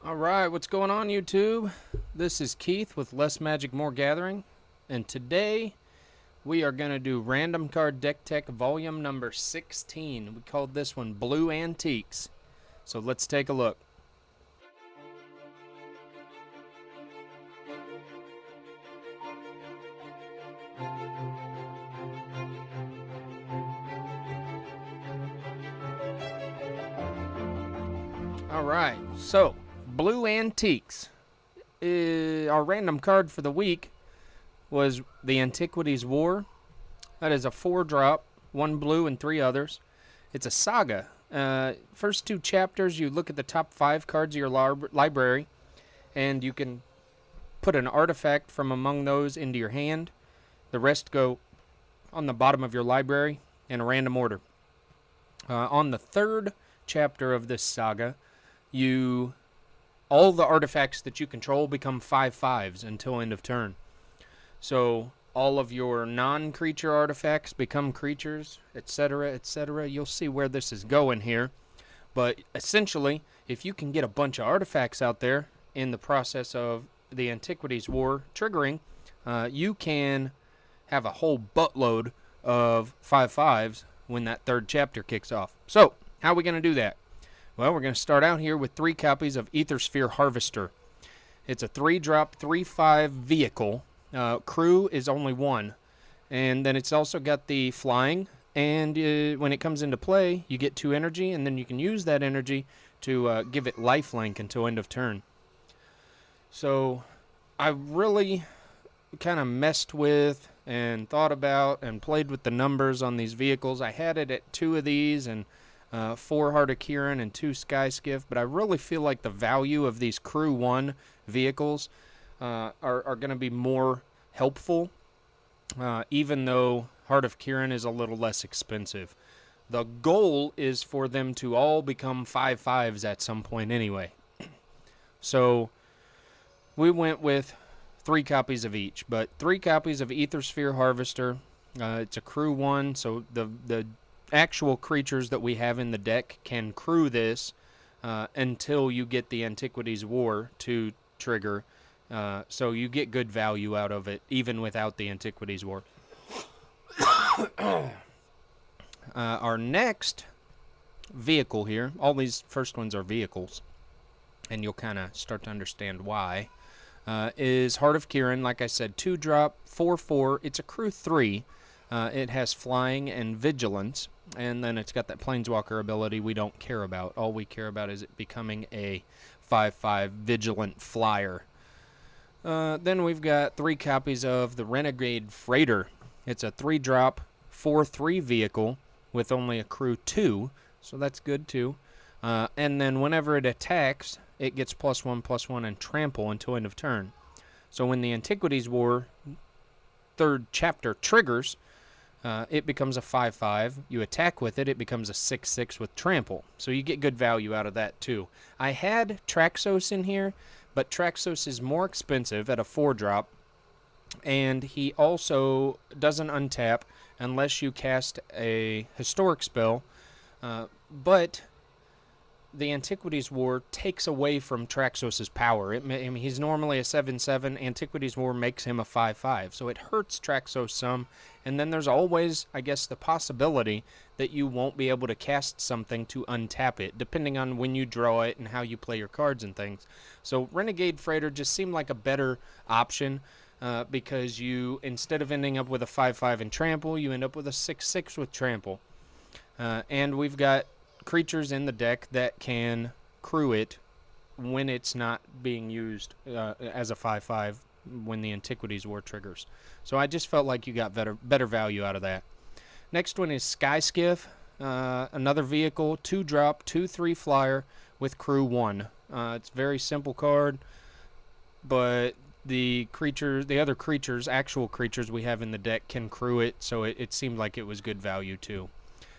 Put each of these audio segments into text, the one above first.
Alright, what's going on YouTube? This is Keith with Less Magic More Gathering, and today we are going to do Random Card Deck Tech Volume number 16. We called this one Blue Antiques. So let's take a look. Alright, so Blue Antiques. Our random card for the week was the Antiquities War. That is a 4-drop, 1 blue and 3 others. It's a saga. First 2 chapters, you look at the top 5 cards of your library, and you can put an artifact from among those into your hand. The rest go on the bottom of your library in a random order. On the 3rd chapter of this saga, all the artifacts that you control become 5/5s until end of turn. So all of your non-creature artifacts become creatures, etc., etc. You'll see where this is going here. But essentially, if you can get a bunch of artifacts out there in the process of the Antiquities War triggering, you can have a whole buttload of 5/5s when that 3rd chapter kicks off. So, how are we going to do that? Well, we're going to start out here with 3 copies of Aethersphere Harvester. It's a 3-drop, 3/5 vehicle. Crew is only 1. And then it's also got the flying. And when it comes into play, you get 2 energy. And then you can use that energy to give it lifelink until end of turn. So I really kind of messed with and thought about and played with the numbers on these vehicles. I had it at 2 of these and 4 Heart of Kiran and 2 Sky Skiff, but I really feel like the value of these Crew 1 vehicles are going to be more helpful, even though Heart of Kiran is a little less expensive. The goal is for them to all become 5/5s at some point anyway. So we went with 3 copies of each, but 3 copies of Aethersphere Harvester. It's a Crew 1, so the actual creatures that we have in the deck can crew this until you get the Antiquities War to trigger. So you get good value out of it, even without the Antiquities War. Our next vehicle here, all these first ones are vehicles, and you'll kind of start to understand why, is Heart of Kiran. Like I said, 2-drop, 4/4. It's a Crew 3. It has flying and vigilance, and then it's got that planeswalker ability we don't care about. All we care about is it becoming a 5/5 vigilant flyer. Then we've got 3 copies of the Renegade Freighter. It's a 3-drop, 4/3 vehicle with only a Crew 2, so that's good too. And then whenever it attacks, it gets +1/+1 and trample until end of turn. So when the Antiquities War 3rd chapter triggers, it becomes a 5/5. You attack with it, it becomes a 6/6 with trample. So you get good value out of that too. I had Traxos in here, but Traxos is more expensive at a 4-drop, and he also doesn't untap unless you cast a historic spell. But the Antiquities War takes away from Traxos' power. I mean, he's normally a 7/7. Antiquities War makes him a 5/5. So it hurts Traxos some. And then there's always, I guess, the possibility that you won't be able to cast something to untap it, depending on when you draw it and how you play your cards and things. So Renegade Freighter just seemed like a better option because you, instead of ending up with a 5/5 and trample, you end up with a 6/6 with trample. And we've got creatures in the deck that can crew it when it's not being used as a 5/5 when the Antiquities War triggers. So I just felt like you got better value out of that. Next one is Sky Skiff, another vehicle, 2-drop, 2/3 flyer with Crew 1. It's a very simple card, but the other creatures, actual creatures we have in the deck can crew it, so it seemed like it was good value too.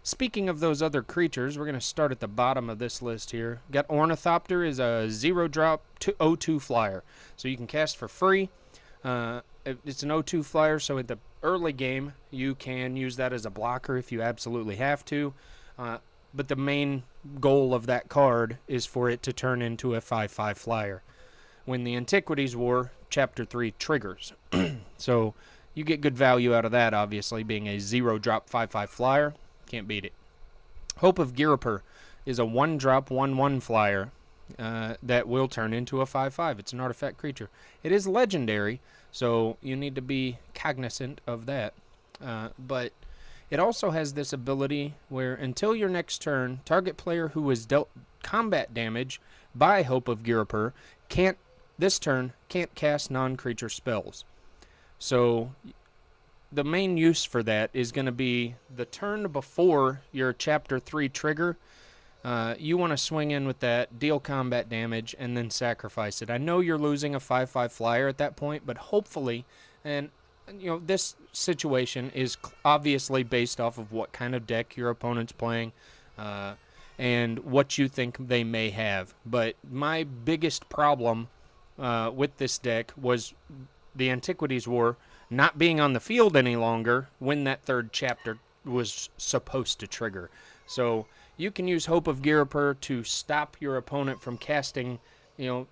Speaking of those other creatures, we're going to start at the bottom of this list here. Got Ornithopter is a 0-drop 0/2 flyer. So you can cast for free. It's an 0/2 flyer, so at the early game, you can use that as a blocker if you absolutely have to. but the main goal of that card is for it to turn into a 5/5 flyer when the Antiquities War Chapter 3 triggers. So you get good value out of that, obviously, being a 0-drop 5/5 flyer. Can't beat it. Hope of Girapur is a 1-drop 1/1 flyer that will turn into a 5/5. It's an artifact creature. It is legendary, so you need to be cognizant of that. But it also has this ability where until your next turn, target player who was dealt combat damage by Hope of Girapur can't cast non-creature spells. So the main use for that is going to be the turn before your Chapter 3 trigger. You want to swing in with that, deal combat damage, and then sacrifice it. I know you're losing a 5/5 flyer at that point, but hopefully, and this situation is obviously based off of what kind of deck your opponent's playing, and what you think they may have. But my biggest problem with this deck was the Antiquities War not being on the field any longer when that third chapter was supposed to trigger. So you can use Hope of Girapur to stop your opponent from casting,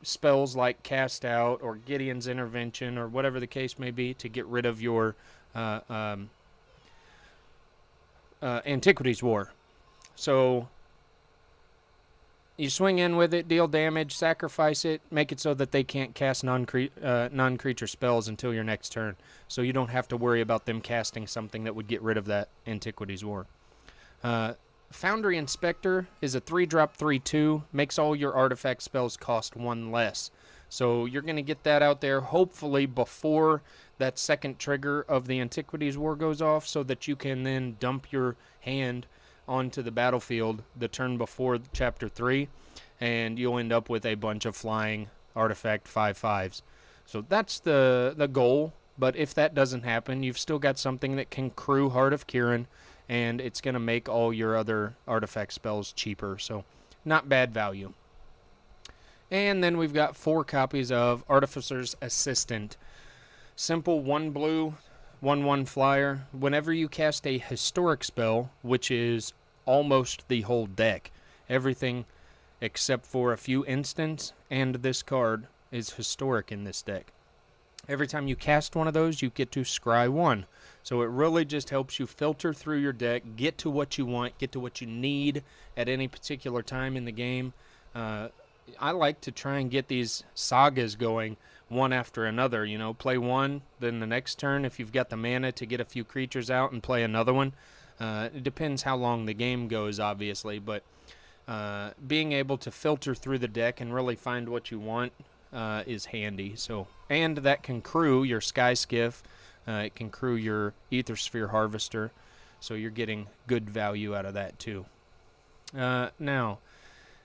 spells like Cast Out or Gideon's Intervention or whatever the case may be to get rid of your Antiquities War. So you swing in with it, deal damage, sacrifice it, make it so that they can't cast non-creature spells until your next turn. So you don't have to worry about them casting something that would get rid of that Antiquities War. Foundry Inspector is a 3-drop 3/2, makes all your artifact spells cost 1 less. So you're going to get that out there hopefully before that second trigger of the Antiquities War goes off, so that you can then dump your hand onto the battlefield the turn before Chapter 3, and you'll end up with a bunch of flying artifact 5/5s. So that's the goal, but if that doesn't happen, you've still got something that can crew Heart of Kiran, and it's going to make all your other artifact spells cheaper, so not bad value. And then we've got 4 copies of Artificers Assistant. Simple 1 blue, 1/1 flyer. Whenever you cast a historic spell, which is almost the whole deck, everything except for a few instants and this card is historic in this deck. Every time you cast one of those, you get to scry 1. So it really just helps you filter through your deck, get to what you want, get to what you need at any particular time in the game. I like to try and get these sagas going one after another. Play one, then the next turn, if you've got the mana to get a few creatures out, and play another one. It depends how long the game goes, obviously, but being able to filter through the deck and really find what you want is handy. And that can crew your Sky Skiff. It can crew your Ether Sphere Harvester, so you're getting good value out of that too. Now,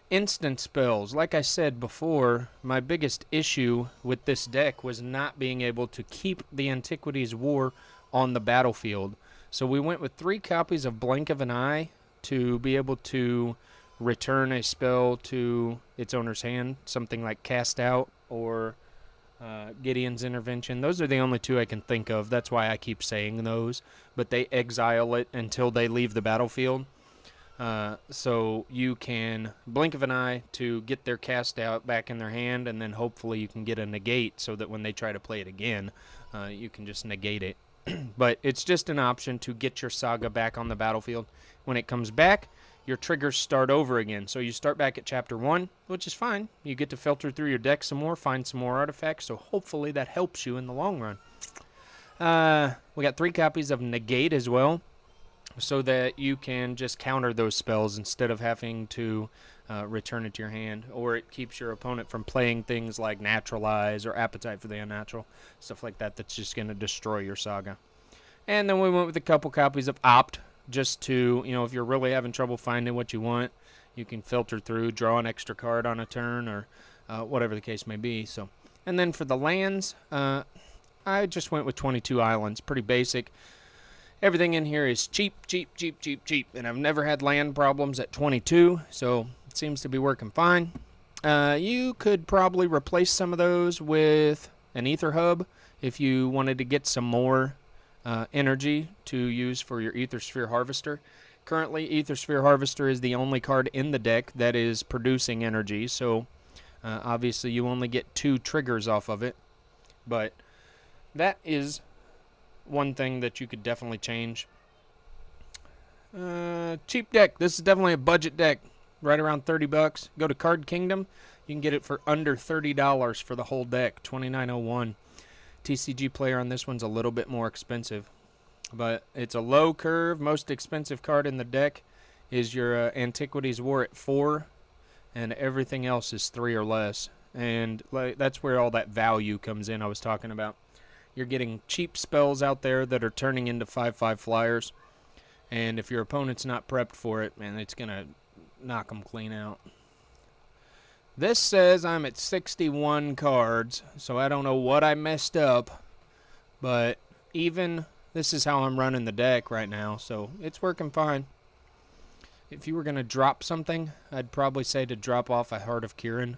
instant spells. Like I said before, my biggest issue with this deck was not being able to keep the Antiquities War on the battlefield. So we went with 3 copies of Blink of an Eye to be able to return a spell to its owner's hand, something like Cast Out or Gideon's Intervention. Those are the only 2 I can think of. That's why I keep saying those. But they exile it until they leave the battlefield. So you can Blink of an Eye to get their Cast Out back in their hand, and then hopefully you can get a negate so that when they try to play it again, you can just negate it. But it's just an option to get your saga back on the battlefield. When it comes back, your triggers start over again. So you start back at Chapter 1, which is fine. You get to filter through your deck some more, find some more artifacts, so hopefully that helps you in the long run. We got 3 copies of Negate as well, so that you can just counter those spells instead of having to return it to your hand, or it keeps your opponent from playing things like Naturalize or Appetite for the Unnatural, stuff like that that's just going to destroy your saga. And then we went with a couple copies of Opt, just to, if you're really having trouble finding what you want, you can filter through, draw an extra card on a turn, or whatever the case may be. So, and then for the lands, I just went with 22 islands, pretty basic. Everything in here is cheap, and I've never had land problems at 22, so it seems to be working fine. You could probably replace some of those with an Ether Hub if you wanted to get some more energy to use for your Ether Sphere Harvester. Currently, Aethersphere Harvester is the only card in the deck that is producing energy, so obviously you only get 2 triggers off of it. But that is one thing that you could definitely change. Cheap deck. This is definitely a budget deck. Right around 30 bucks. Go to Card Kingdom. You can get it for under $30 for the whole deck. $29.01. TCG Player on this one's a little bit more expensive. But it's a low curve. Most expensive card in the deck is your Antiquities War at 4. And everything else is 3 or less. And that's where all that value comes in I was talking about. You're getting cheap spells out there that are turning into 5/5 flyers. And if your opponent's not prepped for it, man, it's going to knock them clean out. This says I'm at 61 cards, so I don't know what I messed up. But even this is how I'm running the deck right now, so it's working fine. If you were going to drop something, I'd probably say to drop off a Heart of Kirin.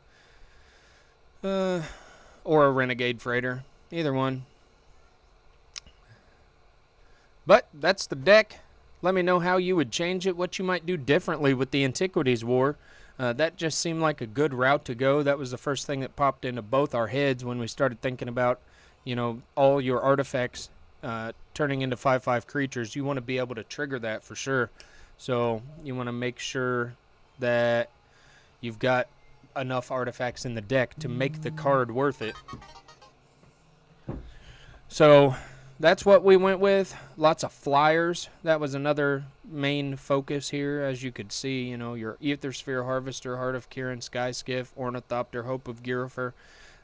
Or a Renegade Freighter. Either one. But that's the deck. Let me know how you would change it, what you might do differently with the Antiquities War. That just seemed like a good route to go. That was the first thing that popped into both our heads when we started thinking about, you know, all your artifacts turning into 5/5 creatures. You want to be able to trigger that for sure. So you want to make sure that you've got enough artifacts in the deck to make the card worth it. So that's what we went with. Lots of flyers. That was another main focus here. As you could see, you know, your Aethersphere Harvester, Heart of Kirin, Sky Skiff, Ornithopter, Hope of Giriper,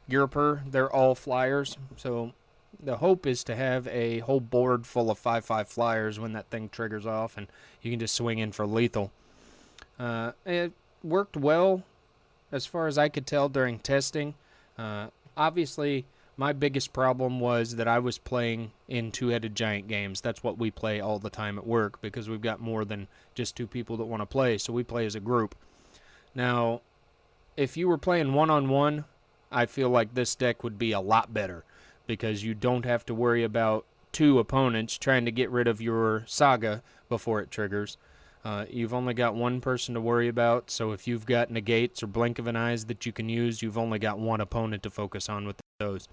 they're all flyers. So the hope is to have a whole board full of 5/5 flyers when that thing triggers off, and you can just swing in for lethal. It worked well as far as I could tell during testing. Obviously, my biggest problem was that I was playing in two-headed giant games. That's what we play all the time at work because we've got more than just 2 people that want to play, so we play as a group. Now, if you were playing one-on-one, I feel like this deck would be a lot better because you don't have to worry about 2 opponents trying to get rid of your saga before it triggers. You've only got 1 person to worry about, so if you've got negates or blink of an eyes that you can use, you've only got 1 opponent to focus on with those.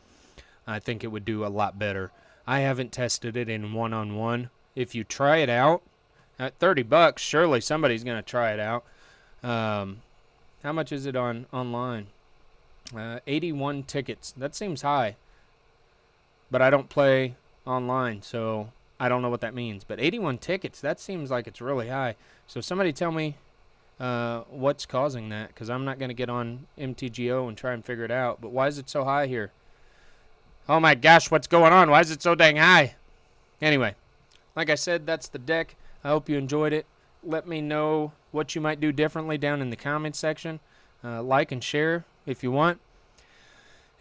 I think it would do a lot better. I haven't tested it in one-on-one. If you try it out, at 30 bucks, surely somebody's going to try it out. How much is it online? 81 tickets. That seems high. But I don't play online, so I don't know what that means. But 81 tickets, that seems like it's really high. So somebody tell me what's causing that, because I'm not going to get on MTGO and try and figure it out. But why is it so high here? Oh my gosh, what's going on? Why is it so dang high? Anyway, like I said, that's the deck. I hope you enjoyed it. Let me know what you might do differently down in the comments section. Like and share if you want.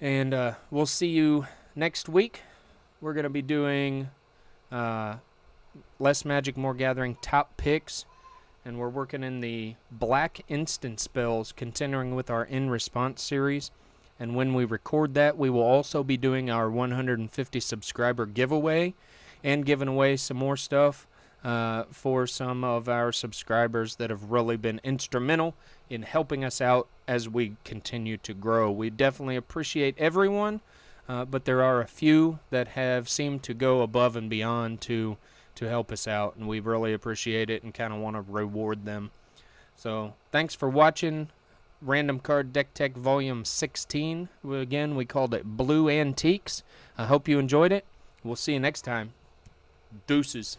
And we'll see you next week. We're going to be doing Less Magic, More Gathering top picks. And we're working in the black instant spells, continuing with our In Response series. And when we record that, we will also be doing our 150 subscriber giveaway and giving away some more stuff for some of our subscribers that have really been instrumental in helping us out as we continue to grow. We definitely appreciate everyone, but there are a few that have seemed to go above and beyond to help us out, and we really appreciate it and kind of want to reward them. So thanks for watching Random Card Deck Tech Volume 16. Again, we called it Blue Antiques. I hope you enjoyed it. We'll see you next time. Deuces.